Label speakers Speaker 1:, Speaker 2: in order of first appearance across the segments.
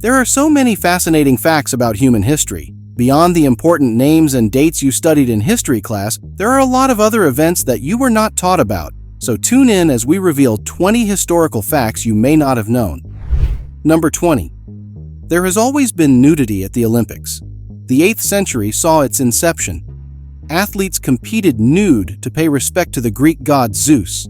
Speaker 1: There are so many fascinating facts about human history. Beyond the important names and dates you studied in history class, there are a lot of other events that you were not taught about. So tune in as we reveal 20 historical facts you may not have known. Number 20. There has always been nudity at the Olympics. The 8th century saw its inception. Athletes competed nude to pay respect to the Greek god Zeus.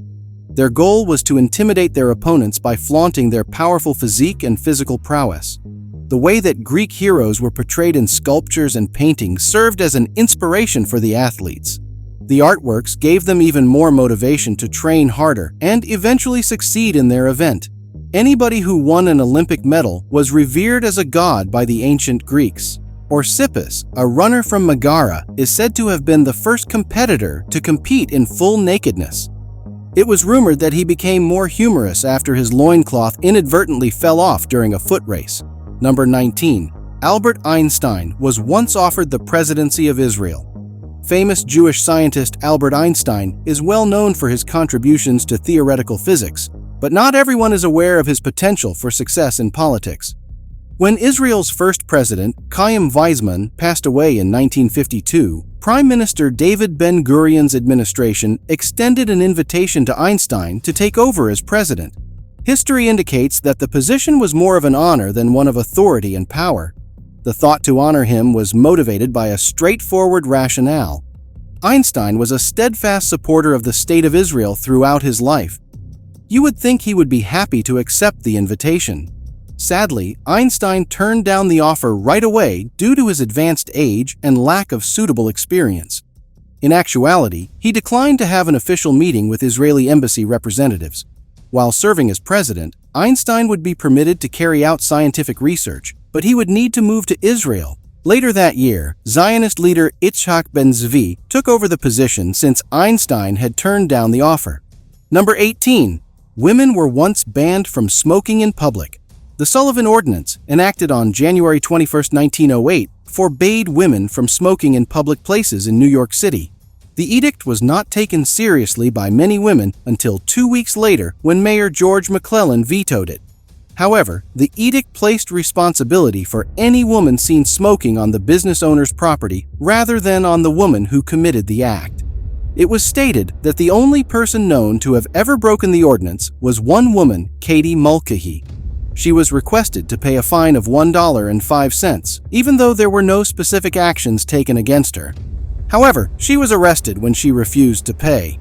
Speaker 1: Their goal was to intimidate their opponents by flaunting their powerful physique and physical prowess. The way that Greek heroes were portrayed in sculptures and paintings served as an inspiration for the athletes. The artworks gave them even more motivation to train harder and eventually succeed in their event. Anybody who won an Olympic medal was revered as a god by the ancient Greeks. Orsippus, a runner from Megara, is said to have been the first competitor to compete in full nakedness. It was rumored that he became more humorous after his loincloth inadvertently fell off during a foot race. Number 19. Albert Einstein was once offered the presidency of Israel. Famous Jewish scientist Albert Einstein is well known for his contributions to theoretical physics, but not everyone is aware of his potential for success in politics. When Israel's first president, Chaim Weizmann, passed away in 1952, Prime Minister David Ben-Gurion's administration extended an invitation to Einstein to take over as president. History indicates that the position was more of an honor than one of authority and power. The thought to honor him was motivated by a straightforward rationale. Einstein was a steadfast supporter of the State of Israel throughout his life. You would think he would be happy to accept the invitation. Sadly, Einstein turned down the offer right away due to his advanced age and lack of suitable experience. In actuality, he declined to have an official meeting with Israeli embassy representatives. While serving as president, Einstein would be permitted to carry out scientific research, but he would need to move to Israel. Later that year, Zionist leader Itzhak Ben-Zvi took over the position since Einstein had turned down the offer. Number 18. Women were once banned from smoking in public. The Sullivan Ordinance, enacted on January 21, 1908, forbade women from smoking in public places in New York City. The edict was not taken seriously by many women until 2 weeks later when Mayor George McClellan vetoed it. However, the edict placed responsibility for any woman seen smoking on the business owner's property rather than on the woman who committed the act. It was stated that the only person known to have ever broken the ordinance was one woman, Katie Mulcahy. She was requested to pay a fine of $1.05, even though there were no specific actions taken against her. However, she was arrested when she refused to pay.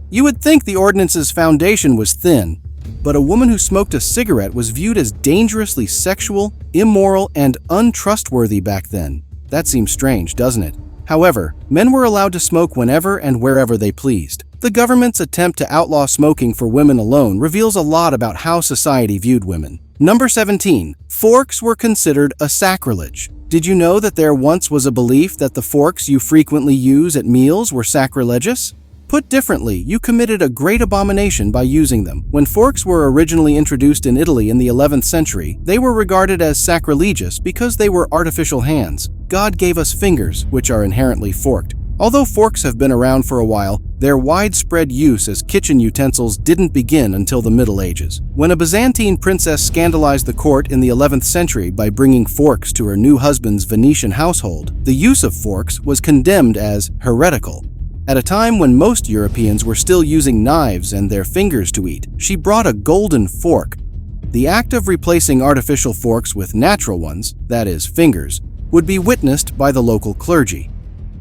Speaker 1: You would think the ordinance's foundation was thin, but a woman who smoked a cigarette was viewed as dangerously sexual, immoral, and untrustworthy back then. That seems strange, doesn't it? However, men were allowed to smoke whenever and wherever they pleased. The government's attempt to outlaw smoking for women alone reveals a lot about how society viewed women. Number 17. Forks were considered a sacrilege. Did you know that there once was a belief that the forks you frequently use at meals were sacrilegious? Put differently, you committed a great abomination by using them. When forks were originally introduced in Italy in the 11th century, they were regarded as sacrilegious because they were artificial hands. God gave us fingers, which are inherently forked. Although forks have been around for a while, their widespread use as kitchen utensils didn't begin until the Middle Ages. When a Byzantine princess scandalized the court in the 11th century by bringing forks to her new husband's Venetian household, the use of forks was condemned as heretical. At a time when most Europeans were still using knives and their fingers to eat, she brought a golden fork. The act of replacing artificial forks with natural ones, that is, fingers, would be witnessed by the local clergy.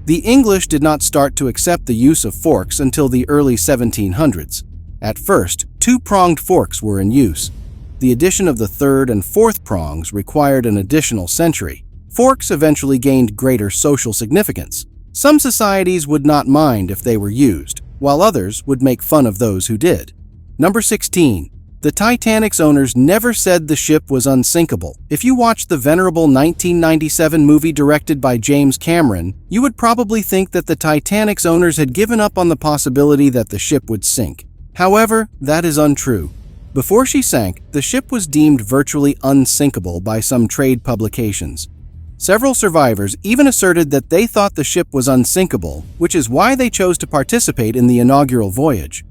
Speaker 1: The English did not start to accept the use of forks until the early 1700s. At first, two-pronged forks were in use. The addition of the third and fourth prongs required an additional century. Forks eventually gained greater social significance. Some societies would not mind if they were used, while others would make fun of those who did. Number 16. The Titanic's owners never said the ship was unsinkable. If you watched the venerable 1997 movie directed by James Cameron, you would probably think that the Titanic's owners had given up on the possibility that the ship would sink. However, that is untrue. Before she sank, the ship was deemed virtually unsinkable by some trade publications. Several survivors even asserted that they thought the ship was unsinkable, which is why they chose to participate in the inaugural voyage.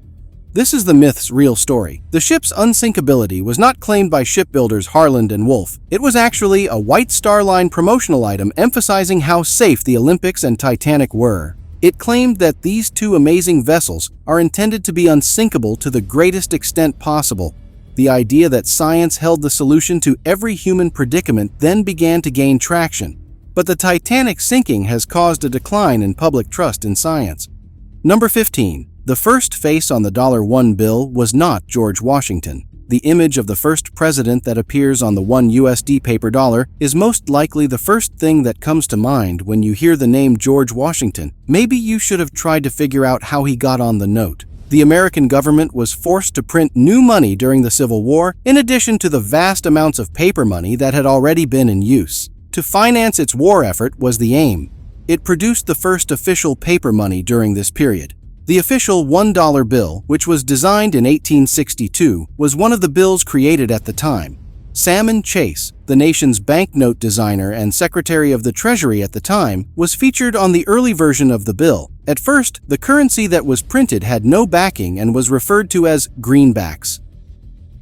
Speaker 1: This is the myth's real story. The ship's unsinkability was not claimed by shipbuilders Harland and Wolff. It was actually a White Star Line promotional item emphasizing how safe the Olympics and Titanic were. It claimed that these two amazing vessels are intended to be unsinkable to the greatest extent possible. The idea that science held the solution to every human predicament then began to gain traction. But the Titanic sinking has caused a decline in public trust in science. Number 15. The first face on the $1 bill was not George Washington. The image of the first president that appears on the $1 USD paper dollar is most likely the first thing that comes to mind when you hear the name George Washington. Maybe you should have tried to figure out how he got on the note. The American government was forced to print new money during the Civil War, in addition to the vast amounts of paper money that had already been in use. To finance its war effort was the aim. It produced the first official paper money during this period. The official $1 bill, which was designed in 1862, was one of the bills created at the time. Salmon Chase, the nation's banknote designer and Secretary of the Treasury at the time, was featured on the early version of the bill. At first, the currency that was printed had no backing and was referred to as greenbacks.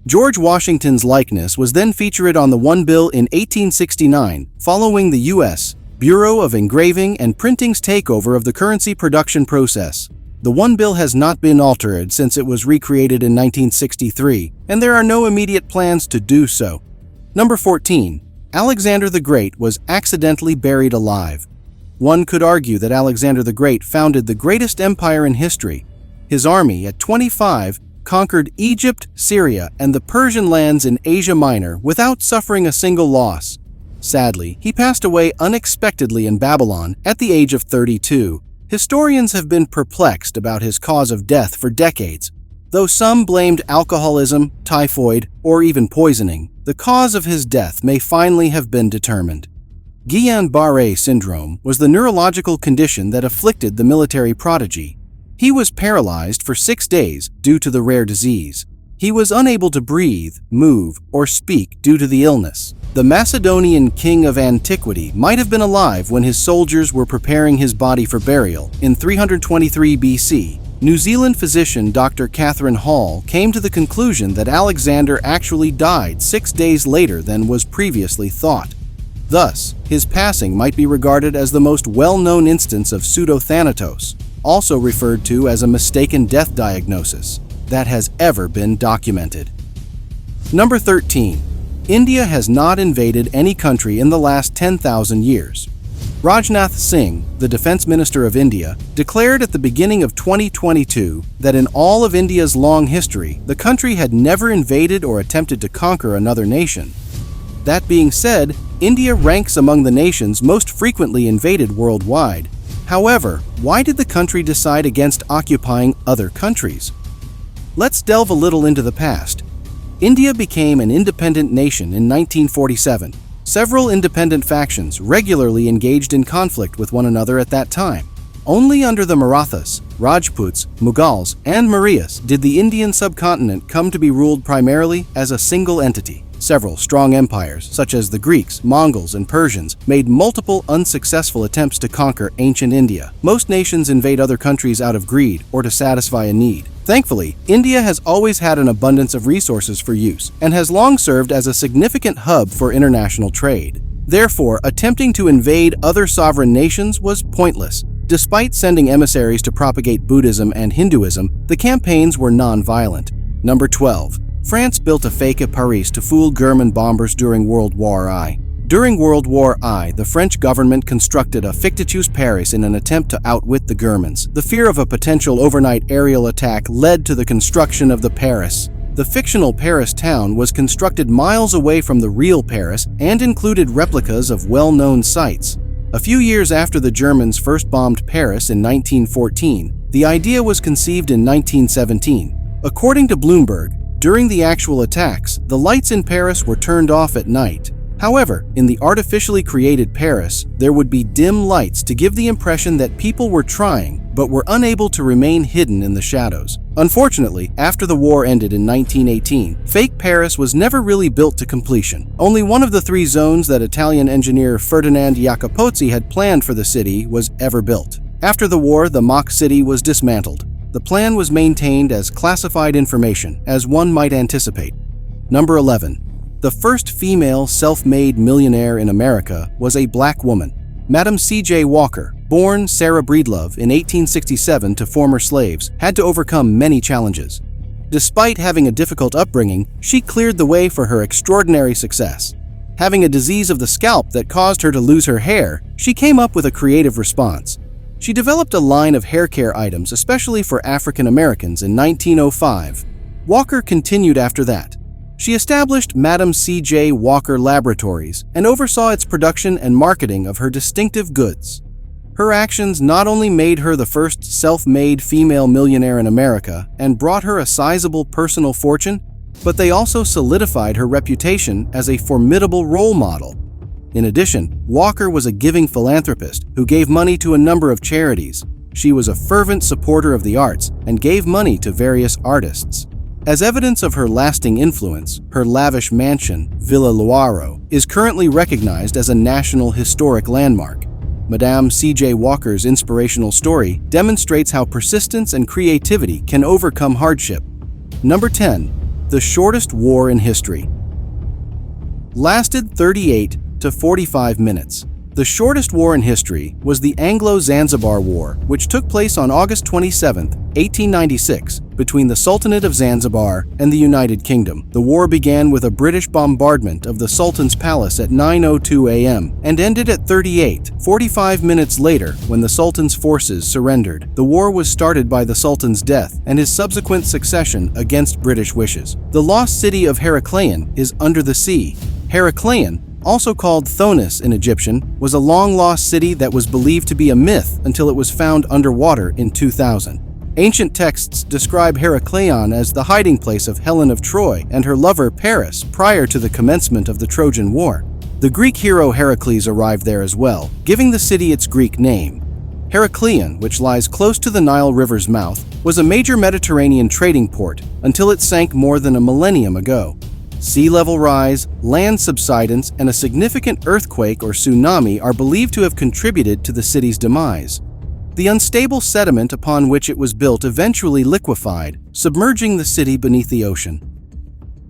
Speaker 1: George Washington's likeness was then featured on the $1 bill in 1869, following the U.S. Bureau of Engraving and Printing's takeover of the currency production process. The $1 bill has not been altered since it was recreated in 1963, and there are no immediate plans to do so. Number 14. Alexander the Great was accidentally buried alive. One could argue that Alexander the Great founded the greatest empire in history. His army, at 25, conquered Egypt, Syria, and the Persian lands in Asia Minor without suffering a single loss. Sadly, he passed away unexpectedly in Babylon at the age of 32. Historians have been perplexed about his cause of death for decades. Though some blamed alcoholism, typhoid, or even poisoning, the cause of his death may finally have been determined. Guillain-Barré syndrome was the neurological condition that afflicted the military prodigy. He was paralyzed for 6 days due to the rare disease. He was unable to breathe, move, or speak due to the illness. The Macedonian king of antiquity might have been alive when his soldiers were preparing his body for burial. In 323 BC, New Zealand physician Dr. Catherine Hall came to the conclusion that Alexander actually died 6 days later than was previously thought. Thus, his passing might be regarded as the most well-known instance of pseudo-thanatos, also referred to as a mistaken death diagnosis, that has ever been documented. Number 13. India has not invaded any country in the last 10,000 years. Rajnath Singh, the Defense Minister of India, declared at the beginning of 2022 that in all of India's long history, the country had never invaded or attempted to conquer another nation. That being said, India ranks among the nations most frequently invaded worldwide. However, why did the country decide against occupying other countries? Let's delve a little into the past. India became an independent nation in 1947. Several independent factions regularly engaged in conflict with one another at that time. Only under the Marathas, Rajputs, Mughals, and Mauryas did the Indian subcontinent come to be ruled primarily as a single entity. Several strong empires, such as the Greeks, Mongols, and Persians, made multiple unsuccessful attempts to conquer ancient India. Most nations invade other countries out of greed or to satisfy a need. Thankfully, India has always had an abundance of resources for use and has long served as a significant hub for international trade. Therefore, attempting to invade other sovereign nations was pointless. Despite sending emissaries to propagate Buddhism and Hinduism, the campaigns were non-violent. Number 12. France built a fake at Paris to fool German bombers during World War I. During World War I, the French government constructed a fictitious Paris in an attempt to outwit the Germans. The fear of a potential overnight aerial attack led to the construction of the Paris. The fictional Paris town was constructed miles away from the real Paris and included replicas of well-known sites. A few years after the Germans first bombed Paris in 1914, the idea was conceived in 1917. According to Bloomberg, during the actual attacks, the lights in Paris were turned off at night. However, in the artificially created Paris, there would be dim lights to give the impression that people were trying, but were unable to remain hidden in the shadows. Unfortunately, after the war ended in 1918, fake Paris was never really built to completion. Only one of the 3 zones that Italian engineer Ferdinand Jacopozzi had planned for the city was ever built. After the war, the mock city was dismantled. the plan was maintained as classified information, as one might anticipate. Number 11. The first female self-made millionaire in America was a black woman, Madam C.J. Walker. Born Sarah Breedlove in 1867 to former slaves, had to overcome many challenges. Despite having a difficult upbringing, she cleared the way for her extraordinary success. Having a disease of the scalp that caused her to lose her hair, she came up with a creative response. She developed a line of hair care items especially for African Americans in 1905. Walker continued after that. She established Madam C.J. Walker Laboratories and oversaw its production and marketing of her distinctive goods. Her actions not only made her the first self-made female millionaire in America and brought her a sizable personal fortune, but they also solidified her reputation as a formidable role model. In addition, Walker was a giving philanthropist who gave money to a number of charities. She was a fervent supporter of the arts and gave money to various artists. As evidence of her lasting influence, her lavish mansion, Villa Luaro, is currently recognized as a National Historic Landmark. Madame C.J. Walker's inspirational story demonstrates how persistence and creativity can overcome hardship. Number 10. The shortest war in history. Lasted 38 to 45 minutes. The shortest war in history was the Anglo-Zanzibar War, which took place on August 27, 1896, between the Sultanate of Zanzibar and the United Kingdom. The war began with a British bombardment of the Sultan's palace at 9:02 a.m. and ended at 45 minutes later when the Sultan's forces surrendered. The war was started by the Sultan's death and his subsequent succession against British wishes. The lost city of Heraklion is under the sea. Heraklion, also called Thonis in Egyptian, was a long-lost city that was believed to be a myth until it was found underwater in 2000. Ancient texts describe Heraklion as the hiding place of Helen of Troy and her lover Paris prior to the commencement of the Trojan War. The Greek hero Heracles arrived there as well, giving the city its Greek name. Heraklion, which lies close to the Nile River's mouth, was a major Mediterranean trading port until it sank more than a millennium ago. Sea level rise, land subsidence, and a significant earthquake or tsunami are believed to have contributed to the city's demise. The unstable sediment upon which it was built eventually liquefied, submerging the city beneath the ocean.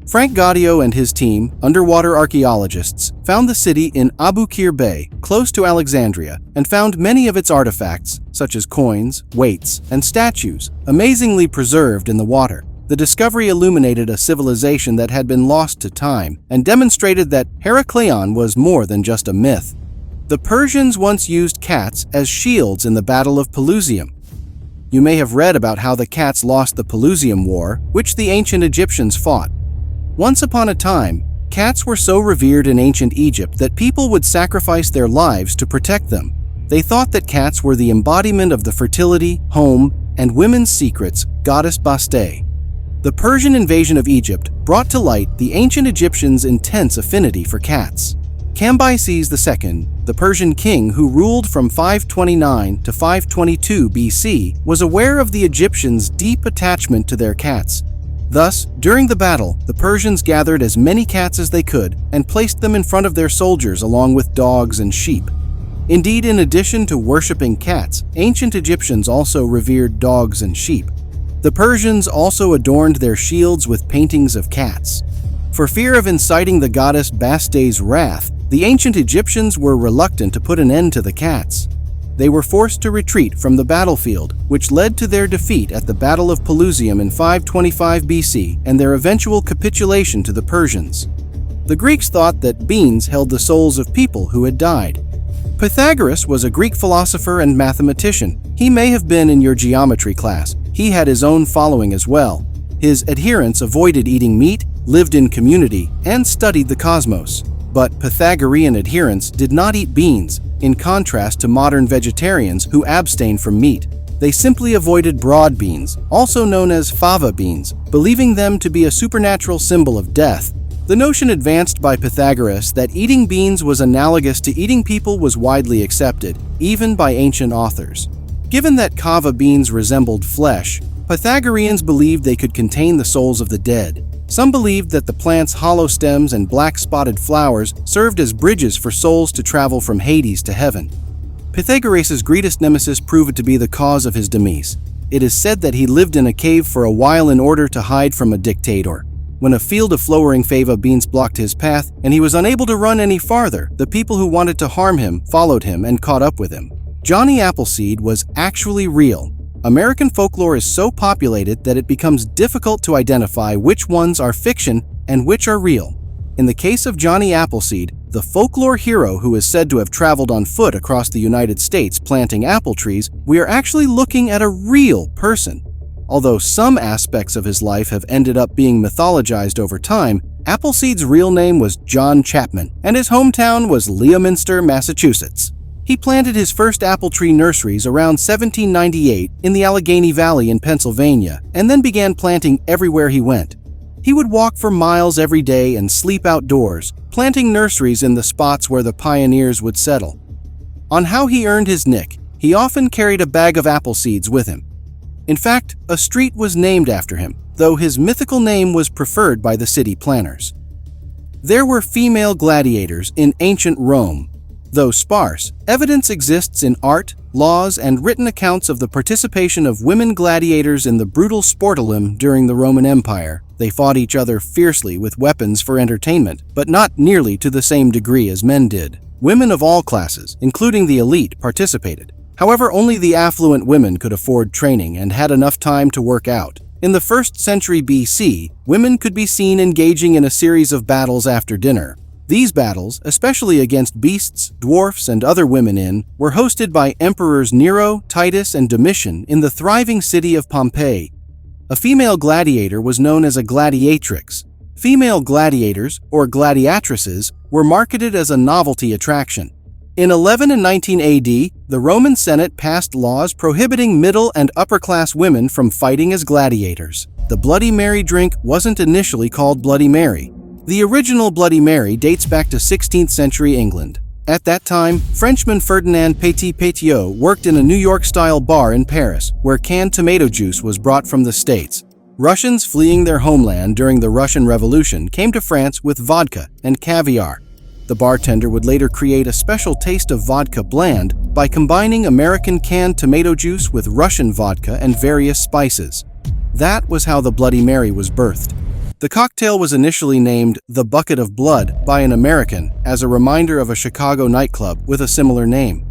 Speaker 1: Frank Gaudio and his team, underwater archaeologists, found the city in Aboukir Bay, close to Alexandria, and found many of its artifacts, such as coins, weights, and statues, amazingly preserved in the water. The discovery illuminated a civilization that had been lost to time and demonstrated that Heraklion was more than just a myth. The Persians once used cats as shields in the Battle of Pelusium. You may have read about how the cats lost the Pelusium War, which the ancient Egyptians fought. Once upon a time, cats were so revered in ancient Egypt that people would sacrifice their lives to protect them. They thought that cats were the embodiment of the fertility, home, and women's secrets, goddess Bastet. The Persian invasion of Egypt brought to light the ancient Egyptians' intense affinity for cats. Cambyses II, the Persian king who ruled from 529 to 522 BC, was aware of the Egyptians' deep attachment to their cats. Thus, during the battle, the Persians gathered as many cats as they could and placed them in front of their soldiers along with dogs and sheep. Indeed, in addition to worshipping cats, ancient Egyptians also revered dogs and sheep. The Persians also adorned their shields with paintings of cats. For fear of inciting the goddess Bastet's wrath, the ancient Egyptians were reluctant to put an end to the cats. They were forced to retreat from the battlefield, which led to their defeat at the Battle of Pelusium in 525 BC and their eventual capitulation to the Persians. The Greeks thought that beans held the souls of people who had died. Pythagoras was a Greek philosopher and mathematician. He may have been in your geometry class. He had his own following as well. His adherents avoided eating meat, lived in community, and studied the cosmos. But Pythagorean adherents did not eat beans, in contrast to modern vegetarians who abstain from meat. They simply avoided broad beans, also known as fava beans, believing them to be a supernatural symbol of death. The notion advanced by Pythagoras that eating beans was analogous to eating people was widely accepted, even by ancient authors. Given that kava beans resembled flesh, Pythagoreans believed they could contain the souls of the dead. Some believed that the plant's hollow stems and black spotted flowers served as bridges for souls to travel from Hades to heaven. Pythagoras' greatest nemesis proved to be the cause of his demise. It is said that he lived in a cave for a while in order to hide from a dictator. When a field of flowering fava beans blocked his path and he was unable to run any farther, the people who wanted to harm him followed him and caught up with him. Johnny Appleseed was actually real. American folklore is so populated that it becomes difficult to identify which ones are fiction and which are real. In the case of Johnny Appleseed, the folklore hero who is said to have traveled on foot across the United States planting apple trees, we are actually looking at a real person. Although some aspects of his life have ended up being mythologized over time, Appleseed's real name was John Chapman, and his hometown was Leominster, Massachusetts. He planted his first apple tree nurseries around 1798 in the Allegheny Valley in Pennsylvania, and then began planting everywhere he went. He would walk for miles every day and sleep outdoors, planting nurseries in the spots where the pioneers would settle. On how he earned his nick, he often carried a bag of apple seeds with him. In fact, a street was named after him, though his mythical name was preferred by the city planners. There were female gladiators in ancient Rome. Though sparse, evidence exists in art, laws, and written accounts of the participation of women gladiators in the brutal sportulum during the Roman Empire. They fought each other fiercely with weapons for entertainment, but not nearly to the same degree as men did. Women of all classes, including the elite, participated. However, only the affluent women could afford training and had enough time to work out. In the 1st century BC, women could be seen engaging in a series of battles after dinner. These battles, especially against beasts, dwarfs, and other women were hosted by Emperors Nero, Titus, and Domitian in the thriving city of Pompeii. A female gladiator was known as a gladiatrix. Female gladiators, or gladiatresses, were marketed as a novelty attraction. In 11 and 19 AD, the Roman Senate passed laws prohibiting middle and upper-class women from fighting as gladiators. The Bloody Mary drink wasn't initially called Bloody Mary. The original Bloody Mary dates back to 16th century England. At that time, Frenchman Ferdinand Petit-Petiot worked in a New York-style bar in Paris, where canned tomato juice was brought from the States. Russians fleeing their homeland during the Russian Revolution came to France with vodka and caviar. The bartender would later create a special taste of vodka bland by combining American canned tomato juice with Russian vodka and various spices. That was how the Bloody Mary was birthed. The cocktail was initially named the Bucket of Blood by an American as a reminder of a Chicago nightclub with a similar name.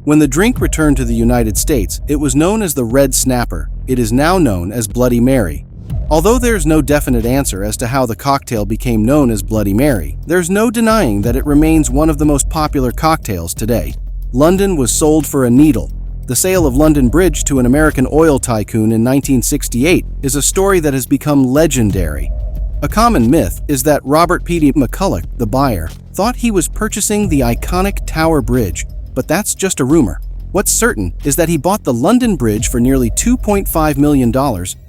Speaker 1: When the drink returned to the United States, it was known as the Red Snapper. It is now known as Bloody Mary. Although there's no definite answer as to how the cocktail became known as Bloody Mary, there's no denying that it remains one of the most popular cocktails today. London was sold for a needle. The sale of London Bridge to an American oil tycoon in 1968 is a story that has become legendary. A common myth is that Robert P. McCulloch, the buyer, thought he was purchasing the iconic Tower Bridge, but that's just a rumor. What's certain is that he bought the London Bridge for nearly $2.5 million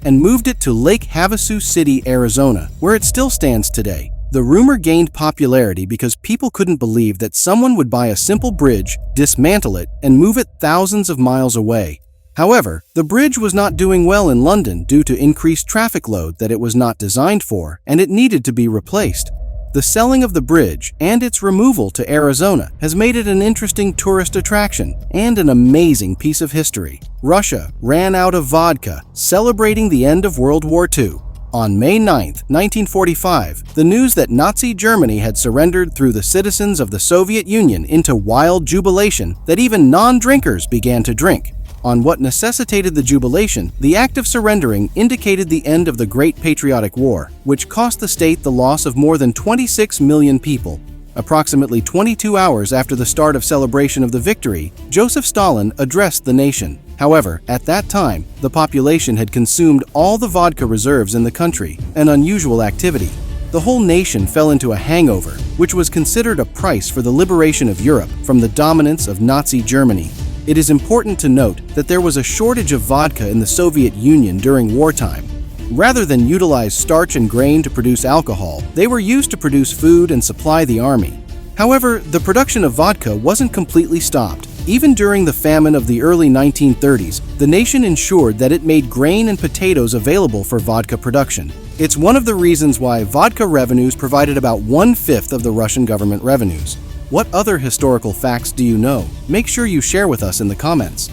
Speaker 1: and moved it to Lake Havasu City, Arizona, where it still stands today. The rumor gained popularity because people couldn't believe that someone would buy a simple bridge, dismantle it, and move it thousands of miles away. However, the bridge was not doing well in London due to increased traffic load that it was not designed for, and it needed to be replaced. The selling of the bridge and its removal to Arizona has made it an interesting tourist attraction and an amazing piece of history. Russia ran out of vodka, celebrating the end of World War II. On May 9, 1945, the news that Nazi Germany had surrendered threw the citizens of the Soviet Union into wild jubilation that even non-drinkers began to drink. On what necessitated the jubilation, the act of surrendering indicated the end of the Great Patriotic War, which cost the state the loss of more than 26 million people. Approximately 22 hours after the start of celebration of the victory, Joseph Stalin addressed the nation. However, at that time, the population had consumed all the vodka reserves in the country, an unusual activity. The whole nation fell into a hangover, which was considered a price for the liberation of Europe from the dominance of Nazi Germany. It is important to note that there was a shortage of vodka in the Soviet Union during wartime. Rather than utilize starch and grain to produce alcohol, they were used to produce food and supply the army. However, the production of vodka wasn't completely stopped. Even during the famine of the early 1930s, the nation ensured that it made grain and potatoes available for vodka production. It's one of the reasons why vodka revenues provided about 1/5 of the Russian government revenues. What other historical facts do you know? Make sure you share with us in the comments.